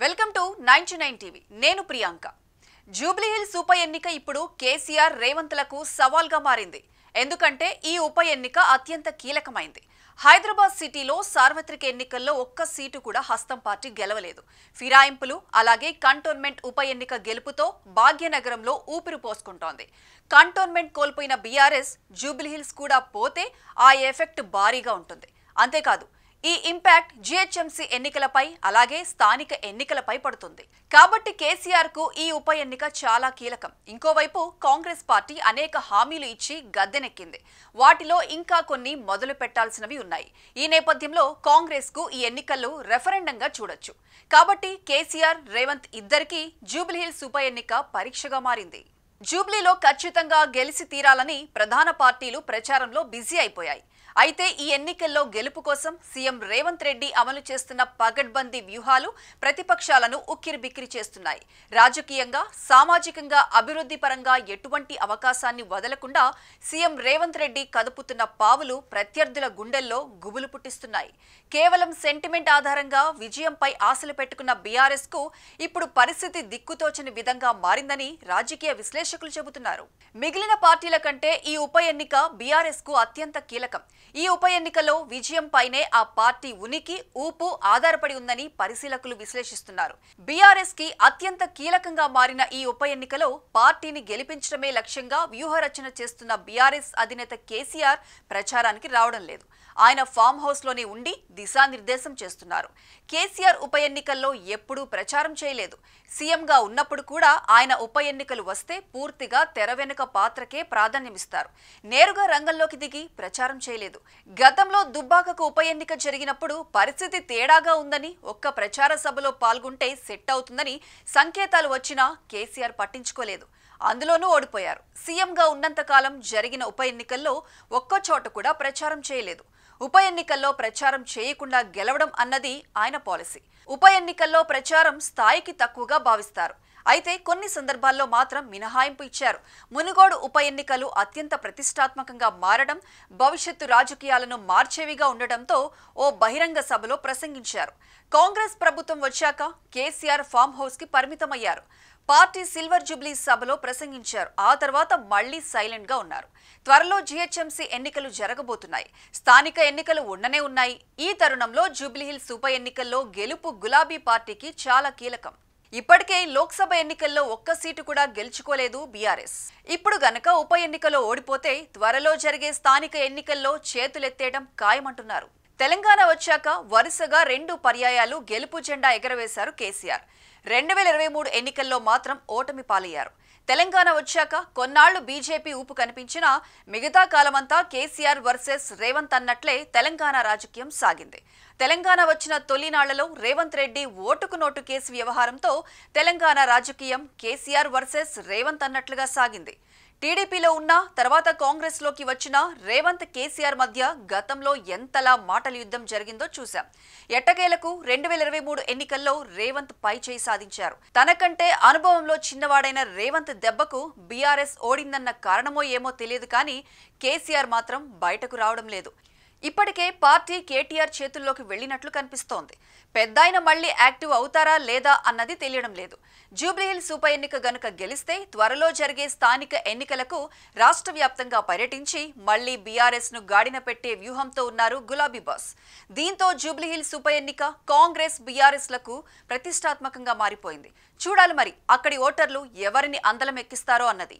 Welcome to 99 TV. నేను Priyanka. Jubilee hills ఉప ఎన్నిక ఇప్పుడు కేసీఆర్ రేవంత్లకు సవాల్గా మారింది. ఎందుకంటే ఈ ఉప ఎన్నిక అత్యంత కీలకమైంది. హైదరాబాద్ సిటీలో సార్వత్రిక ఎన్నికల్లో ఒక్క సీటు కూడా హస్తం పార్టీ గెలవలేదు. ఫిరాయింపులు అలాగే కంటోన్మెంట్ ఉప ఎన్నిక గెలుపుతో భాగ్యనగరంలో ఊపిరి పోసుకుంటోంది. కంటోన్మెంట్ కోల్పోయిన బీఆర్ఎస్ జూబ్లీ హిల్స్ కూడా పోతే ఆ ఎఫెక్ట్ భారీగా ఉంటుంది. అంతేకాదు ఈ ఇంపాక్ట్ జీహెచ్ఎంసీ ఎన్నికలపై అలాగే స్థానిక ఎన్నికలపై పడుతుంది. కాబట్టి కేసీఆర్ కు ఈ ఉప ఎన్నిక చాలా కీలకం. ఇంకోవైపు కాంగ్రెస్ పార్టీ అనేక హామీలు ఇచ్చి గద్దెనెక్కింది. వాటిలో ఇంకా కొన్ని మొదలు పెట్టాల్సినవి ఉన్నాయి. ఈ నేపథ్యంలో కాంగ్రెస్ కు ఈ ఎన్నికల్లో రెఫరెండంగా చూడొచ్చు. కాబట్టి కేసీఆర్ రేవంత్ ఇద్దరికీ జూబ్లీ హిల్స్ ఉప ఎన్నిక పరీక్షగా మారింది. జూబ్లీలో ఖచ్చితంగా గెలిచి తీరాలని ప్రధాన పార్టీలు ప్రచారంలో బిజీ అయిపోయాయి. అయితే ఈ ఎన్నికల్లో గెలుపు కోసం సీఎం రేవంత్ రెడ్డి అమలు చేస్తున్న పగడ్బందీ వ్యూహాలు ప్రతిపక్షాలను ఉక్కిరిబిక్కిరి చేస్తున్నాయి. రాజకీయంగా, సామాజికంగా, అభివృద్ధి పరంగా ఎటువంటి అవకాశాన్ని వదలకుండా సీఎం రేవంత్ రెడ్డి కదుపుతున్న పావులు ప్రత్యర్థుల గుండెల్లో గుబులు పుట్టిస్తున్నాయి. కేవలం సెంటిమెంట్ ఆధారంగా విజయంపై ఆశలు పెట్టుకున్న బీఆర్ఎస్ కు ఇప్పుడు పరిస్థితి దిక్కుతోచని విధంగా మారిందని రాజకీయ విశ్లేషకులు చెబుతున్నారు. మిగిలిన పార్టీల కంటే ఈ ఉప ఎన్నిక బీఆర్ఎస్ కు అత్యంత కీలకం. ఈ ఉప ఎన్నికలో విజయంపైనే ఆ పార్టీ ఉనికి, ఊపు ఆధారపడి ఉందని పరిశీలకులు విశ్లేషిస్తున్నారు. బీఆర్ఎస్ కి అత్యంత కీలకంగా మారిన ఈ ఉప ఎన్నికలో పార్టీని గెలిపించడమే లక్ష్యంగా వ్యూహరచన చేస్తున్న బీఆర్ఎస్ అధినేత కేసీఆర్ ప్రచారానికి రావడం లేదు. ఆయన ఫామ్ హౌస్ లోనే ఉండి దిశానిర్దేశం చేస్తున్నారు. కేసీఆర్ ఉప ఎన్నికల్లో ఎప్పుడూ ప్రచారం చేయలేదు. సీఎంగా ఉన్నప్పుడు కూడా ఆయన ఉప ఎన్నికలు వస్తే పూర్తిగా తెర వెనుక పాత్రకే ప్రాధాన్యమిస్తారు. నేరుగా రంగంలోకి దిగి ప్రచారం చేయలేదు. గతంలో దుబ్బాకకు ఉప ఎన్నిక జరిగినప్పుడు పరిస్థితి తేడాగా ఉందని, ఒక్క ప్రచార సభలో పాల్గొంటే సెట్ అవుతుందని సంకేతాలు వచ్చినా కేసీఆర్ పట్టించుకోలేదు. అందులోనూ ఓడిపోయారు. సీఎంగా ఉన్నంతకాలం జరిగిన ఉప ఎన్నికల్లో ఒక్క చోట కూడా ప్రచారం చేయలేదు. ఉప ఎన్నికల్లో ప్రచారం చేయకుండా గెలవడం అన్నది ఆయన పాలసీ. ఉప ఎన్నికల్లో ప్రచారం స్థాయికి తక్కువగా భావిస్తారు. అయితే కొన్ని సందర్భాల్లో మాత్రం మినహాయింపు ఇచ్చారు. మునుగోడు ఉప ఎన్నికలు అత్యంత ప్రతిష్టాత్మకంగా మారడం, భవిష్యత్తు రాజకీయాలను మార్చేవిగా ఉండటంతో ఓ బహిరంగ సభలో ప్రసంగించారు. కాంగ్రెస్ ప్రభుత్వం వచ్చాక కేసీఆర్ ఫామ్ హౌస్ కి పరిమితమయ్యారు. పార్టీ సిల్వర్ జూబ్లీ సభలో ప్రసంగించారు. ఆ తర్వాత మళ్లీ సైలెంట్ గా ఉన్నారు. త్వరలో జీహెచ్ఎంసీ ఎన్నికలు జరగబోతున్నాయి. స్థానిక ఎన్నికలు ఉండనే ఉన్నాయి. ఈ తరుణంలో జూబ్లీ హిల్స్ ఉప ఎన్నికల్లో గెలుపు గులాబీ పార్టీకి చాలా కీలకం. ఇప్పటికే లోక్సభ ఎన్నికల్లో ఒక్క సీటు కూడా గెలుచుకోలేదు బీఆర్ఎస్. ఇప్పుడు గనక ఉప ఎన్నికలో ఓడిపోతే త్వరలో జరిగే స్థానిక ఎన్నికల్లో చేతులెత్తేయడం ఖాయమంటున్నారు. తెలంగాణ వచ్చాక వరుసగా 2 పర్యాయాలు గెలుపు జెండా ఎగరవేశారు కేసీఆర్. 2023 ఎన్నికల్లో మాత్రం ఓటమి పాలయ్యారు. తెలంగాణ వచ్చాక కొన్నాళ్లు బీజేపీ ఊపు కనిపించినా మిగతా కాలమంతా కేసీఆర్ వర్సెస్ రేవంత్ అన్నట్లే తెలంగాణ రాజకీయం సాగింది. తెలంగాణ వచ్చిన తొలినాళ్లలో రేవంత్ రెడ్డి ఓటుకు నోటు కేసు వ్యవహారంతో తెలంగాణ రాజకీయం కేసీఆర్ వర్సెస్ రేవంత్ అన్నట్లుగా సాగింది. టీడీపీలో ఉన్న తర్వాత కాంగ్రెస్ లోకి వచ్చిన రేవంత్ కేసీఆర్ మధ్య గతంలో ఎంతలా మాటల యుద్ధం జరిగిందో చూశాం. ఎట్టకేలకు 2023 ఎన్నికల్లో రేవంత్ పై చేయి సాధించారు. తనకంటే అనుభవంలో చిన్నవాడైన రేవంత్ దెబ్బకు బీఆర్ఎస్ ఓడిందన్న కారణమో ఏమో తెలియదు కానీ కేసీఆర్ మాత్రం బయటకు రావడం లేదు. ఇప్పటికే పార్టీ కేటీఆర్ చేతుల్లోకి వెళ్లినట్లు కనిపిస్తోంది. పెద్దాయన మళ్లీ యాక్టివ్ అవుతారా లేదా అన్నది తెలియడం లేదు. జూబ్లీ హిల్స్ ఉప ఎన్నిక గనుక గెలిస్తే త్వరలో జరిగే స్థానిక ఎన్నికలకు రాష్ట్ర వ్యాప్తంగా పర్యటించి మళ్లీ బీఆర్ఎస్ ను గాడిన పెట్టే వ్యూహంతో ఉన్నారు గులాబీ బాస్. దీంతో జూబ్లీ హిల్స్ ఉప ఎన్నిక కాంగ్రెస్ బీఆర్ఎస్ లకు ప్రతిష్టాత్మకంగా మారిపోయింది. చూడాలి మరి అక్కడి ఓటర్లు ఎవరిని అందలం ఎక్కిస్తారో అన్నది.